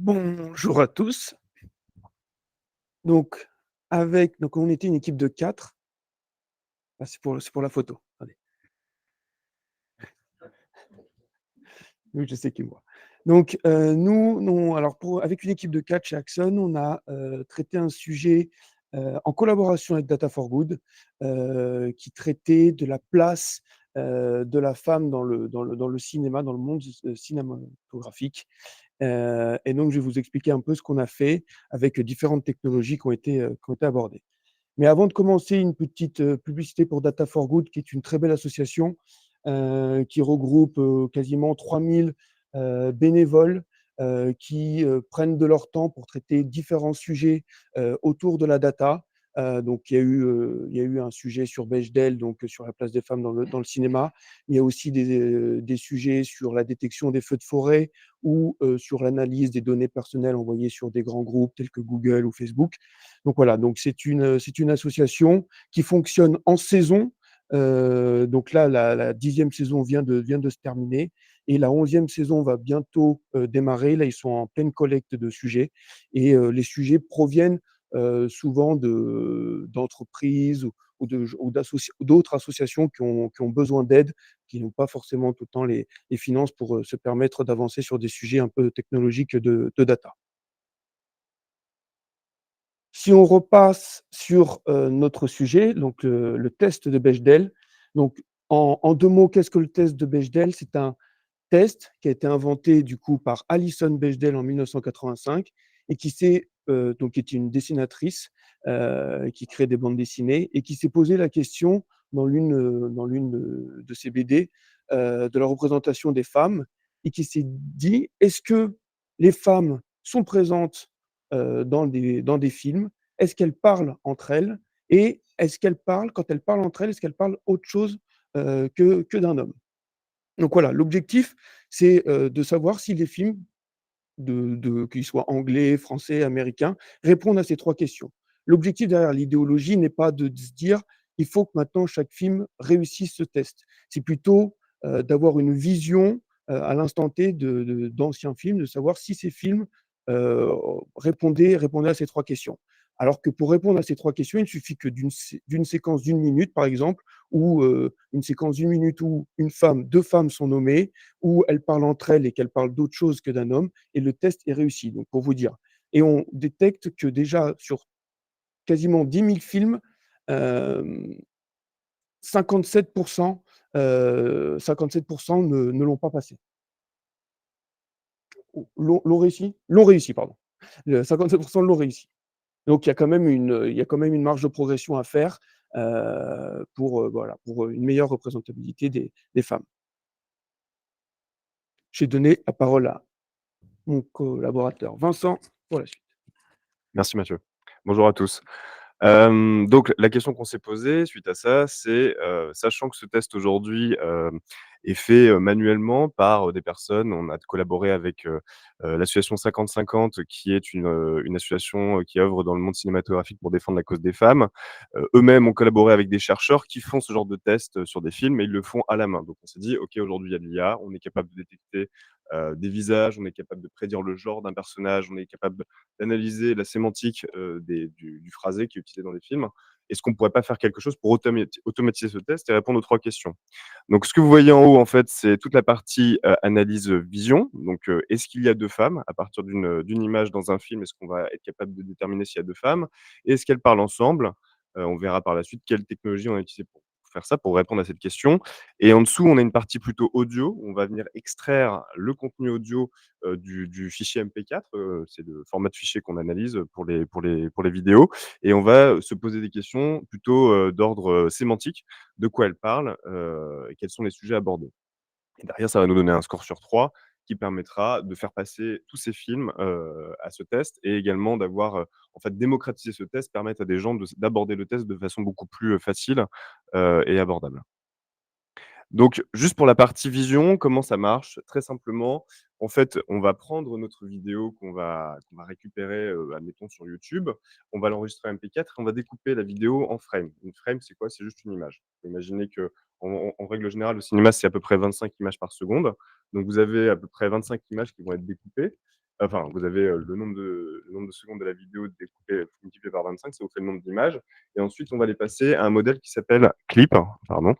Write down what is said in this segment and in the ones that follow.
Bonjour à tous. Donc, donc on était une équipe de 4. Ah, c'est pour la photo. Attendez. Oui, je sais qui est moi. Donc, nous, non, alors avec une équipe de 4 chez Axon, on a, traité un sujet, en collaboration avec Data for Good, qui traitait de la place, de la femme dans le cinéma, dans le monde cinématographique. Et donc je vais vous expliquer un peu ce qu'on a fait avec différentes technologies qui ont été abordées. Mais avant de commencer, une petite, publicité pour Data for Good, qui est une très belle association, qui regroupe, quasiment 3000 bénévoles, qui, prennent de leur temps pour traiter différents sujets, autour de la data. Donc il y a eu un sujet sur Bechdel, donc sur la place des femmes dans le cinéma. Il y a aussi des sujets sur la détection des feux de forêt ou, sur l'analyse des données personnelles envoyées sur des grands groupes tels que Google ou Facebook. Donc voilà, donc c'est une association qui fonctionne en saison. Donc là, la 10e saison vient de se terminer et la 11e saison va bientôt, démarrer. Là, ils sont en pleine collecte de sujets et les sujets proviennent, souvent d'entreprises ou d'autres associations qui ont besoin d'aide, qui n'ont pas forcément tout le temps les finances pour, se permettre d'avancer sur des sujets un peu technologiques de data. Si on repasse sur, notre sujet, donc le test de Bechdel. Donc en 2 mots, qu'est-ce que le test de Bechdel? C'est un test qui a été inventé du coup par Alison Bechdel en 1985 et donc qui est une dessinatrice, qui crée des bandes dessinées et qui s'est posé la question dans l'une de ses BD, de la représentation des femmes et qui s'est dit: «Est-ce que les femmes sont présentes, dans des films? Est-ce qu'elles parlent entre elles? Et est-ce qu'elles parlent quand elles parlent entre elles, est-ce qu'elles parlent autre chose, que d'un homme?» Donc voilà, l'objectif, c'est, de savoir si les films qu'ils soient anglais, français, américains, répondent à ces 3 questions. L'objectif derrière l'idéologie n'est pas de se dire: «Il faut que maintenant chaque film réussisse ce test». C'est plutôt, d'avoir une vision, à l'instant T d'anciens films, de savoir si ces films, heu, répondaient à ces 3 questions. Alors que pour répondre à ces 3 questions, il suffit que d'une séquence d'1 minute, par exemple, ou, une séquence d'1 minute où 2 femmes sont nommées, où elles parlent entre elles et qu'elles parlent d'autre chose que d'un homme et le test est réussi, donc pour vous dire. Et on détecte que déjà sur quasiment 10 000 films, hem, 57 57 ne l'ont pas passé. Ou l'ont réussi, pardon. Le 57 l'ont réussi. Donc il y a quand même une marge de progression à faire, voilà, pour une meilleure représentabilité des femmes. J'ai donné la parole à mon collaborateur Vincent pour la suite. Merci Mathieu. Bonjour à tous. Donc la question qu'on s'est posée suite à ça, c'est, sachant que ce test aujourd'hui, est fait, manuellement par, des personnes, on a collaboré avec, l'association 50-50 qui est une association, qui œuvre dans le monde cinématographique pour défendre la cause des femmes. Eux-mêmes ont collaboré avec des chercheurs qui font ce genre de test, sur des films et ils le font à la main. Donc on s'est dit: «OK, aujourd'hui il y a de l'IA, on est capable de détecter, des visages, on est capable de prédire le genre d'un personnage, on est capable d'analyser la sémantique, du phrasé qui est utilisé dans les films. Est-ce qu'on ne pourrait pas faire quelque chose pour automatiser ce test et répondre aux 3 questions? Donc ce que vous voyez en haut, en fait, c'est toute la partie, analyse, vision. Donc, est-ce qu'il y a 2 femmes? À partir d'une image dans un film, est-ce qu'on va être capable de déterminer s'il y a 2 femmes? Est-ce qu'elles parlent ensemble? On verra par la suite quelle technologie on a utilisée pour faire ça, pour répondre à cette question. Et en dessous, on a une partie plutôt audio, où on va venir extraire le contenu audio, du fichier MP4, c'est le format de fichier qu'on analyse pour les vidéos et on va, se poser des questions plutôt, d'ordre, sémantique. De quoi elle parle, et quels sont les sujets abordés. Et derrière, ça va nous donner un score sur 3 qui permettra de faire passer tous ces films, à ce test et également d'avoir, en fait, démocratiser ce test, permettre à des gens d'aborder le test de façon beaucoup plus, facile, et abordable. Donc juste pour la partie vision, comment ça marche? Très simplement, en fait, on va prendre notre vidéo qu'on va récupérer, admettons sur YouTube. On va l'enregistrer en MP4 et on va découper la vidéo en frames. Une frame, c'est quoi? C'est juste une image. Faut imaginer qu'en en règle générale, au cinéma, c'est à peu près 25 images par seconde. Donc vous avez à peu près 25 images qui vont être découpées enfin, vous avez, le nombre de secondes de la vidéo découpé multiplié par 25, ça vous fait le nombre d'images et ensuite on va les passer à un modèle qui s'appelle Clip, pardon,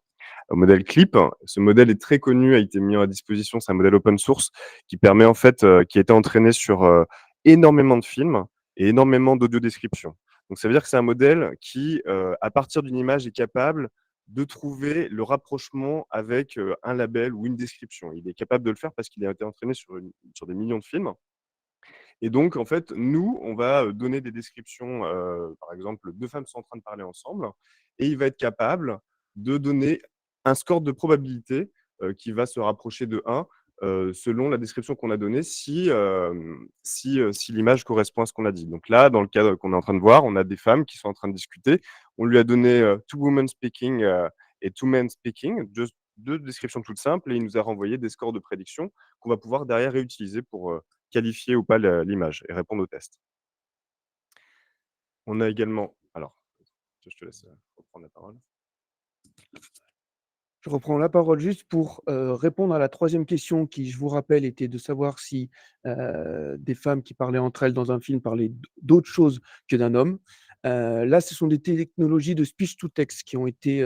un modèle Clip. Ce modèle est très connu, a été mis à disposition, c'est un modèle open source qui permet en fait, qui a été entraîné sur, énormément de films et énormément d'audio-descriptions. Donc ça veut dire que c'est un modèle qui, à partir d'une image, est capable de trouver le rapprochement avec, un label ou une description. Il est capable de le faire parce qu'il a été entraîné sur des millions de films et donc en fait, nous, on va, donner des descriptions, par exemple, 2 femmes sont en train de parler ensemble et il va être capable de donner un score de probabilité, qui va se rapprocher de 1, selon la description qu'on a donnée si l'image correspond à ce qu'on a dit. Donc là, dans le cas qu'on est en train de voir, on a des femmes qui sont en train de discuter. On lui a donné, two women speaking, et two men speaking, 2 descriptions toutes simples et il nous a renvoyé des scores de prédiction qu'on va pouvoir derrière réutiliser pour, qualifier ou pas l'image et répondre au test. On a également alors, je te laisse, reprendre la parole. Je reprends la parole juste pour, répondre à la troisième question qui, je vous rappelle, était de savoir si, des femmes qui parlaient entre elles dans un film parlaient d'autre chose que d'un homme. Là, ce sont des technologies de speech to text qui ont été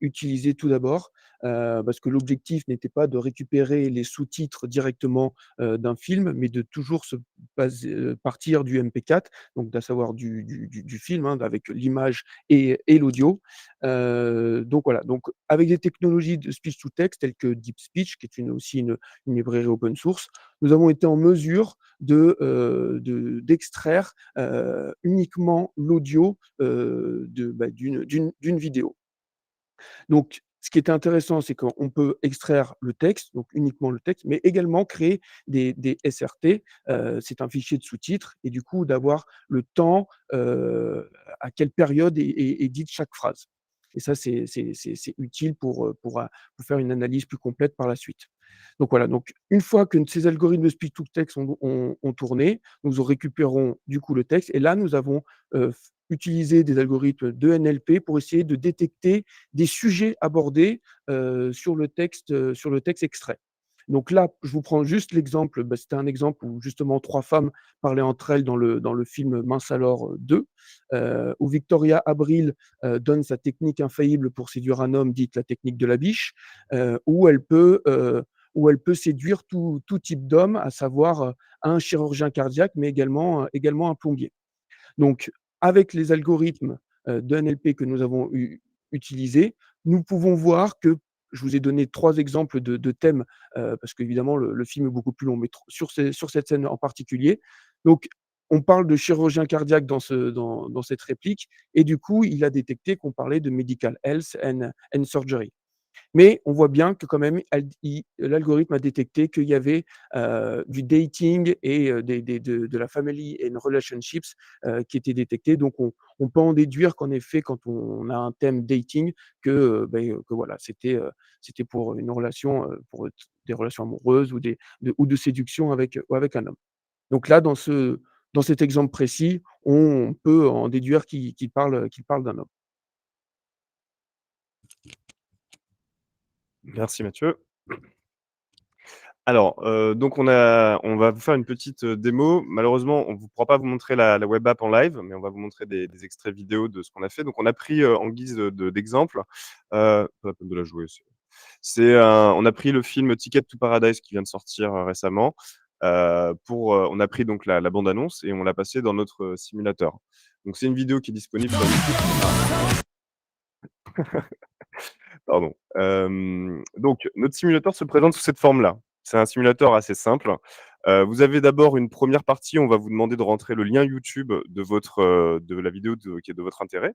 utilisées tout d'abord, parce que l'objectif n'était pas de récupérer les sous-titres directement, d'un film, mais de toujours se partir du MP4, donc à savoir du film, hein, avec l'image et l'audio. Donc voilà, donc avec des technologies de speech to text telles que DeepSpeech, qui est aussi une librairie open source, nous avons été en mesure d'extraire, uniquement l'audio, d'une vidéo. Donc ce qui est intéressant, c'est qu'on peut extraire le texte, donc uniquement le texte, mais également créer des SRT, c'est un fichier de sous-titres et du coup d'avoir le temps, à quelle période est dite chaque phrase. Et ça, c'est utile pour faire une analyse plus complète par la suite. Donc voilà, donc une fois que ces algorithmes de speech to text ont tourné, nous récupérons du coup le texte et là nous avons, utilisé des algorithmes de NLP pour essayer de détecter des sujets abordés, sur le texte extrait. Donc là, je vous prends juste l'exemple, c'était un exemple où justement 3 femmes parlaient entre elles dans le film Mince alors, 2, où Victoria Abril, donne sa technique infaillible pour séduire un homme, dite la technique de la biche, où elle peut séduire tout type d'homme, à savoir, un chirurgien cardiaque, mais également un plombier. Donc, avec les algorithmes, de NLP que nous avons utilisés, nous pouvons voir que je vous ai donné 3 exemples de thèmes, parce qu'évidemment le film est beaucoup plus long, mais sur cette scène en particulier. Donc, on parle de chirurgien cardiaque dans cette réplique et du coup, il a détecté qu'on parlait de medical health and surgery. Mais on voit bien que quand même, l'algorithme a détecté qu'il y avait, du dating et de la family and relationships, qui étaient détectés. Donc on peut en déduire qu'en effet, quand on a un thème dating, que voilà, c'était pour une relation, pour des relations amoureuses ou de séduction avec un homme. Donc là, dans cet exemple précis, on peut en déduire qu'il parle d'un homme. Merci Mathieu. Alors, donc on va vous faire une petite, démo. Malheureusement, on ne pourra pas vous montrer la web app en live, mais on va vous montrer des extraits vidéo de ce qu'on a fait. Donc on a pris, en guise, d'exemple, pas la peine de la jouer, on a pris le film Ticket to Paradise qui vient de sortir, récemment, on a pris donc la bande annonce et on l'a passée dans notre, simulateur. Donc c'est une vidéo qui est disponible sur YouTube. Pardon. Donc notre simulateur se présente sous cette forme-là. C'est un simulateur assez simple. Vous avez d'abord une première partie, on va vous demander de rentrer le lien YouTube de la vidéo qui est de votre intérêt,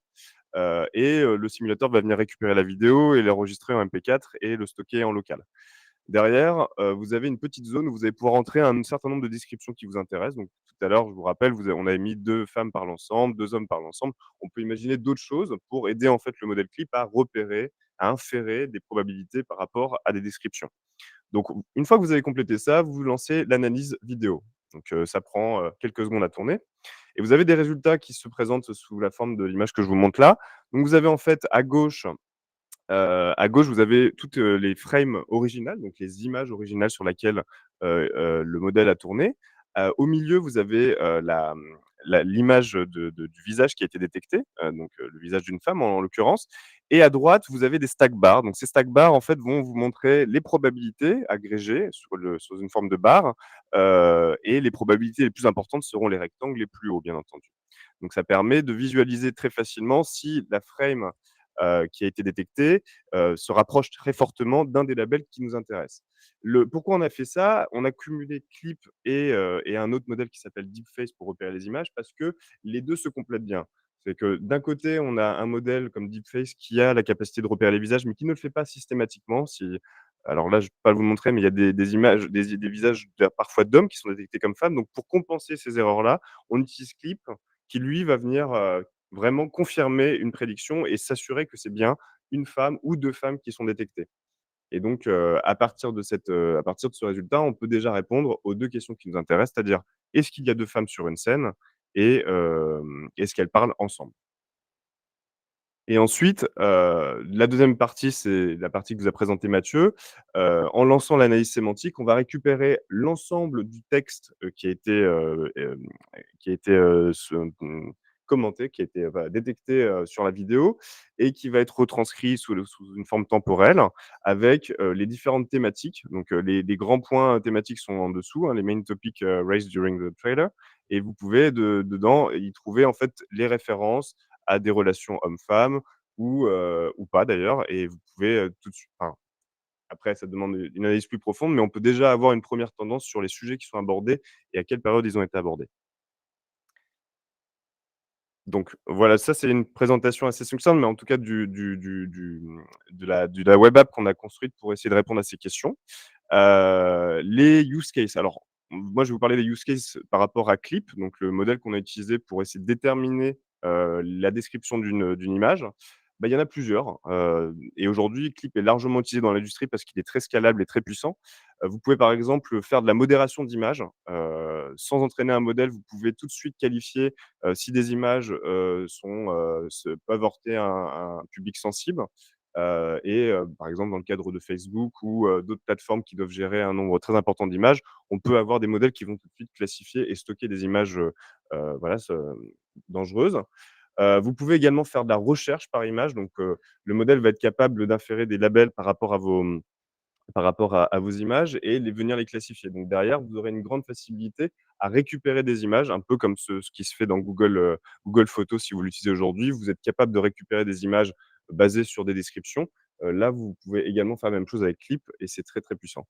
le simulateur va venir récupérer la vidéo et l'enregistrer en MP4 et le stocker en local. Derrière, vous avez une petite zone où vous allez pouvoir entrer un certain nombre de descriptions qui vous intéressent. Donc tout à l'heure, je vous rappelle, on avait mis 2 femmes parlent ensemble, 2 hommes parlent ensemble. On peut imaginer d'autres choses pour aider en fait le modèle clip à repérer, à inférer des probabilités par rapport à des descriptions. Donc une fois que vous avez complété ça, vous lancez l'analyse vidéo. Donc ça prend, quelques secondes à tourner et vous avez des résultats qui se présentent sous la forme de l'image que je vous montre là. Donc vous avez en fait à gauche, vous avez toutes, les frames originales, donc les images originales sur laquelle, le modèle a tourné. Au milieu, vous avez, l'image du visage qui a été détecté, donc le visage d'une femme en l'occurrence, et à droite, vous avez des stack bars. Donc ces stack bars, en fait, vont vous montrer les probabilités agrégées sur une forme de barre, et les probabilités les plus importantes seront les rectangles les plus hauts, bien entendu. Donc ça permet de visualiser très facilement si la frame, qui a été détectée, se rapproche très fortement d'un des labels qui nous intéresse. Pourquoi on a fait ça? On a cumulé Clip et un autre modèle qui s'appelle Deepface pour repérer les images parce que les 2 se complètent bien. C'est que d'un côté, on a un modèle comme Deepface qui a la capacité de repérer les visages, mais qui ne le fait pas systématiquement. Alors là, je ne vais pas vous le montrer, mais il y a des images, des visages parfois d'hommes qui sont détectés comme femmes. Donc pour compenser ces erreurs-là, on utilise Clip qui lui va venir, vraiment confirmer une prédiction et s'assurer que c'est bien une femme ou 2 femmes qui sont détectées. Et donc, à partir de ce résultat, on peut déjà répondre aux 2 questions qui nous intéressent, c'est-à-dire: est-ce qu'il y a 2 femmes sur une scène et est-ce qu'elles parlent ensemble? Et ensuite, la deuxième partie, c'est la partie que vous a présentée Mathieu. En lançant l'analyse sémantique, on va récupérer l'ensemble du texte, qui a été, commenté, qui a été, voilà, détecté, sur la vidéo et qui va être retranscrit sous une forme temporelle avec, les différentes thématiques. Donc, les grands points thématiques sont en dessous, hein, les main topics, raised during the trailer, et vous pouvez dedans y trouver, en fait, les références à des relations hommes-femmes ou pas d'ailleurs, et vous pouvez, tout de suite, enfin, après ça demande une analyse plus profonde, mais on peut déjà avoir une première tendance sur les sujets qui sont abordés et à quelle période ils ont été abordés. Donc voilà, ça c'est une présentation assez succincte, mais en tout cas de la web app qu'on a construite pour essayer de répondre à ces questions. Les use cases. Alors, moi, je vais vous parler des use cases par rapport à Clip, donc le modèle qu'on a utilisé pour essayer de déterminer, la description d'une image. Bah, il y en a plusieurs, et aujourd'hui, Clip est largement utilisé dans l'industrie parce qu'il est très scalable et très puissant. Vous pouvez, par exemple, faire de la modération d'images, sans entraîner un modèle. Vous pouvez tout de suite qualifier, si des images, peuvent heurter un public sensible. Par exemple, dans le cadre de Facebook ou d'autres plateformes qui doivent gérer un nombre très important d'images, on peut avoir des modèles qui vont tout de suite classifier et stocker des images, voilà, dangereuses. Vous pouvez également faire de la recherche par image, donc le modèle va être capable d'inférer des labels par rapport à vos images et venir les classifier. Donc derrière, vous aurez une grande facilité à récupérer des images, un peu comme ce qui se fait dans Google Photos si vous l'utilisez aujourd'hui. Vous êtes capable de récupérer des images basées sur des descriptions. Là, vous pouvez également faire la même chose avec Clip et c'est très, très puissant.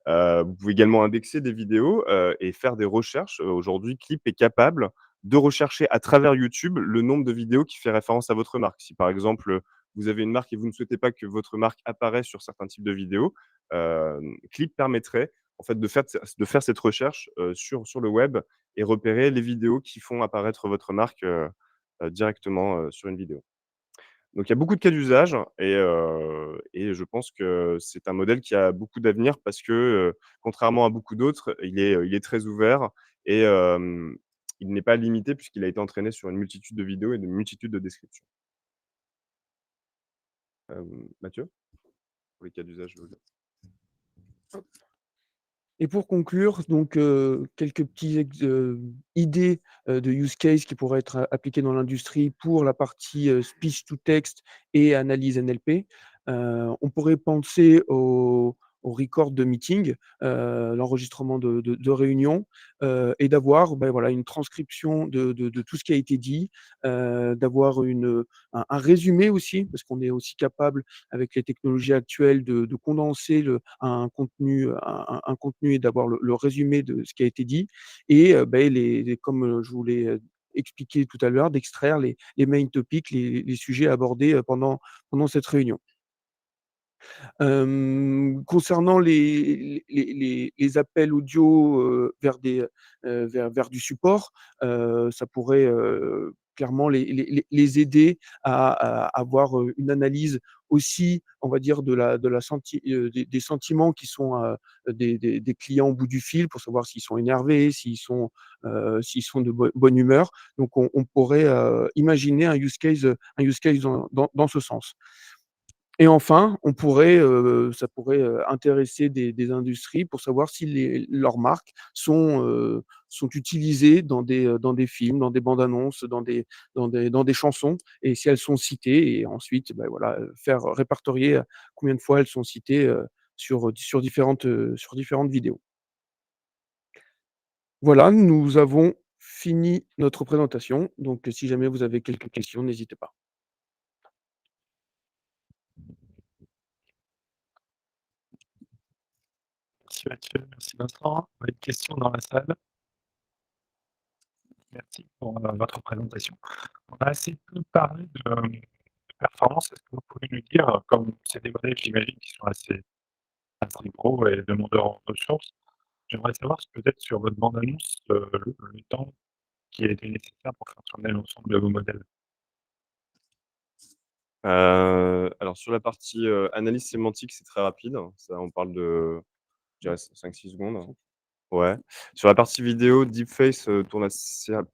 Vous pouvez également indexer des vidéos, et faire des recherches. Aujourd'hui, Clip est capable de rechercher à travers YouTube le nombre de vidéos qui fait référence à votre marque. Si par exemple, vous avez une marque et vous ne souhaitez pas que votre marque apparaisse sur certains types de vidéos, Clip permettrait en fait de faire cette recherche, sur le web et repérer les vidéos qui font apparaître votre marque, directement, sur une vidéo. Donc il y a beaucoup de cas d'usage et je pense que c'est un modèle qui a beaucoup d'avenir parce que, contrairement à beaucoup d'autres, il est très ouvert et il n'est pas limité puisqu'il a été entraîné sur une multitude de vidéos et de multitude de descriptions. Mathieu? Pour les cas d'usage, je veux dire. Et pour conclure, donc, quelques petits idées, de use case qui pourraient être appliquées dans l'industrie pour la partie, speech to text et analyse NLP. On pourrait penser au record de meeting, l'enregistrement de réunions, et d'avoir, voilà, une transcription de tout ce qui a été dit, d'avoir un résumé aussi, parce qu'on est aussi capable avec les technologies actuelles de condenser un contenu et d'avoir le résumé de ce qui a été dit et comme, je vous l'ai, expliqué tout à l'heure, d'extraire les main topics, les sujets abordés, pendant cette réunion. Concernant les appels audio, vers du support, ça pourrait, clairement les aider à avoir, une analyse aussi, on va dire des sentiments qui sont, des clients au bout du fil pour savoir s'ils sont énervés, s'ils sont de bonne humeur. Donc on pourrait, imaginer un use case dans ce sens. Et enfin, ça pourrait, intéresser des industries pour savoir si leurs marques sont utilisées dans des films, dans des bandes annonces, dans des chansons et si elles sont citées et ensuite, bah, voilà, faire répertorier, combien de fois elles sont citées, sur différentes vidéos. Voilà, nous avons fini notre présentation, donc si jamais vous avez quelques questions, n'hésitez pas. Merci Mathieu, merci Vincent. On a une question dans la salle. Merci pour votre présentation. On a assez peu parlé de performance. Est-ce que vous pouvez nous dire, comme c'est des modèles, j'imagine, qui sont assez gros et demandeurs en ressources, j'aimerais savoir si peut-être sur votre bande-annonce, le temps qui a été nécessaire pour faire tourner l'ensemble de vos modèles? Alors sur la partie, analyse sémantique, c'est très rapide. Ça, on parle de, je dirais 5-6 secondes. Ouais. Sur la partie vidéo, Deepface, tourne assez rap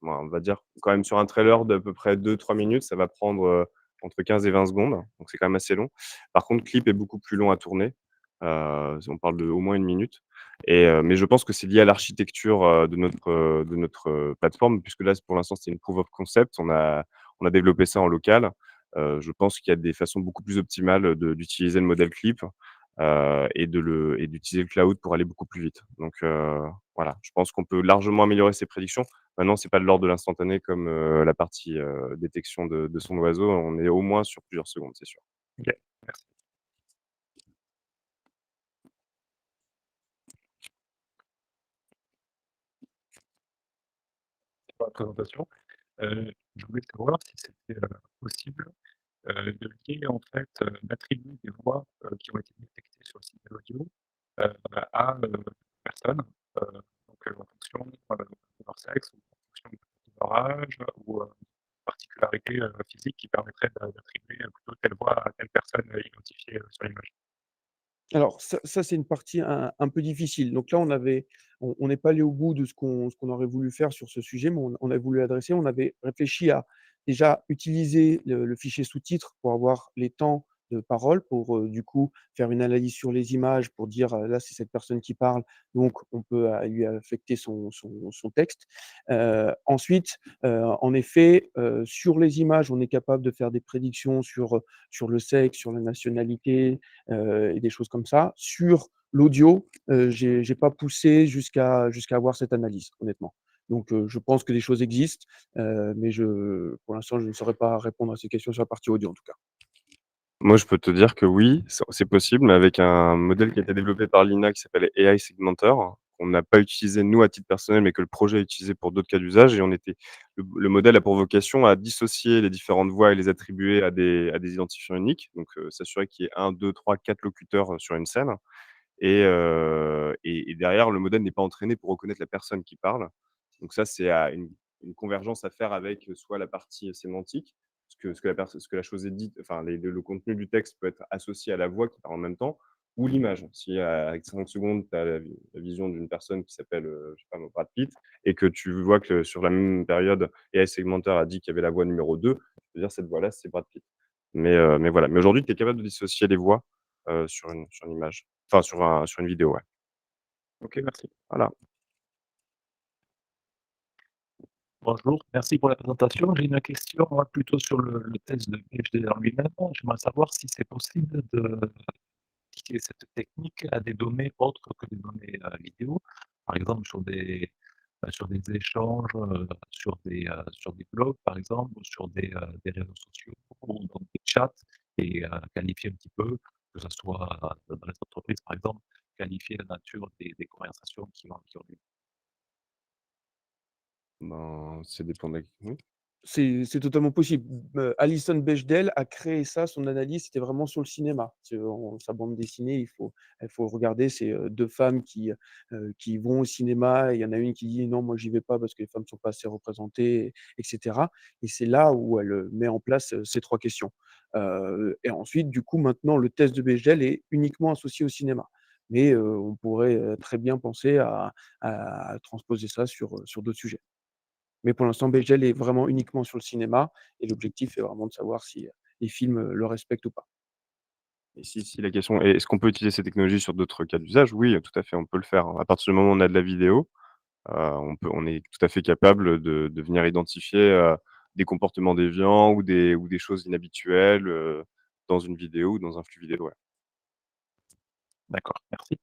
ouais, on va dire quand même sur un trailer d'à peu près 2-3 minutes, ça va prendre, entre 15 et 20 secondes, donc c'est quand même assez long. Par contre, Clip est beaucoup plus long à tourner, on parle de au moins 1 minute mais je pense que c'est lié à l'architecture, de notre, plateforme puisque là, pour l'instant, c'est une proof of concept. On a développé ça en local. Je pense qu'il y a des façons beaucoup plus optimales d'utiliser le modèle Clip, et d'utiliser le cloud pour aller beaucoup plus vite. Donc voilà, je pense qu'on peut largement améliorer ses prédictions. Maintenant, c'est pas de l'ordre de l'instantané comme, la partie, détection de son oiseau. On est au moins sur plusieurs secondes, c'est sûr. OK, merci pour la présentation. Je voulais savoir si c'était, possible, de lier en fait, d'attribuer des voix, qui ont été détectées sur le signal audio, à, personnes, heu, en fonction, de leur sexe ou en fonction de leur âge ou, particularité, physique qui permettrait d'attribuer, plutôt telle voix à telle personne, identifiée, sur l'image. Alors ça c'est une partie un peu difficile. Donc là, on n'est pas allé au bout de ce qu'on aurait voulu faire sur ce sujet, mais on a voulu adresser. On avait réfléchi à déjà utiliser le fichier sous-titres pour avoir les temps de parole, pour, du coup, faire une analyse sur les images pour dire, là, c'est cette personne qui parle, donc on peut, lui affecter son texte. Ensuite, en effet, sur les images, on est capable de faire des prédictions sur le sexe, sur la nationalité, et des choses comme ça. Sur l'audio, j'ai pas poussé jusqu'à avoir cette analyse, honnêtement. Donc je pense que des choses existent, mais pour l'instant, je ne saurais pas répondre à ces questions sur la partie audio, en tout cas. Moi, je peux te dire que oui, c'est possible, mais avec un modèle qui a été développé par l'INA qui s'appelle AI Segmentor, qu'on n'a pas utilisé nous à titre personnel, mais que le projet a utilisé pour d'autres cas d'usage et le modèle a pour vocation à dissocier les différentes voix et les attribuer à des identifiants uniques. Donc, s'assurer qu'il y ait 1, 2, 3, 4 locuteurs, sur une scène et derrière, le modèle n'est pas entraîné pour reconnaître la personne qui parle. Donc ça, c'est à une convergence à faire avec, soit la partie sémantique, ce que la chose est dite, enfin le contenu du texte peut être associé à la voix qui parle en même temps ou l'image. Si avec 5 secondes, tu as la vision d'une personne qui s'appelle, je sais pas moi, Brad Pitt et que tu vois que sur la même période, AI Segmentor a dit qu'il y avait la voix numéro 2, tu peux dire cette voix-là, c'est Brad Pitt. Mais voilà. Mais aujourd'hui, tu es capable de dissocier les voix, sur une image. Enfin, sur une vidéo, ouais. OK, merci. Voilà. Bonjour, merci pour la présentation. J'ai une question, moi, plutôt sur le test de PhD en lui-même. J'aimerais savoir si c'est possible d'appliquer cette technique à des données autres que des données, vidéo. Par exemple, sur des échanges, sur des blogs, par exemple, ou sur des réseaux sociaux ou dans des chats et qualifier un petit peu, que ça soit, dans les entreprises, par exemple, qualifier la nature des conversations qui ont lieu. Ben, ça dépend de la oui. C'est totalement possible. Alison Bechdel a créé ça, son analyse, c'était vraiment sur le cinéma. Sa bande dessinée, il faut regarder, c'est, 2 femmes qui vont au cinéma et il y en a une qui dit: «Non, moi j'y vais pas parce que les femmes sont pas assez représentées» et cetera et c'est là où elle, met en place, ces 3 questions. Et ensuite, du coup, maintenant, le test de Bechdel est uniquement associé au cinéma. Mais, on pourrait, très bien penser à transposer ça sur d'autres sujets. Mais pour l'instant, Bechdel est vraiment uniquement sur le cinéma et l'objectif est vraiment de savoir si, les films, le respectent ou pas. Et si la question est: est-ce qu'on peut utiliser ces technologies sur d'autres cas d'usage? Oui, tout à fait, on peut le faire. À partir du moment où on a de la vidéo, on est tout à fait capable de venir identifier, des comportements déviants ou des choses inhabituelles, dans une vidéo ou dans un flux vidéo, ouais. D'accord, merci.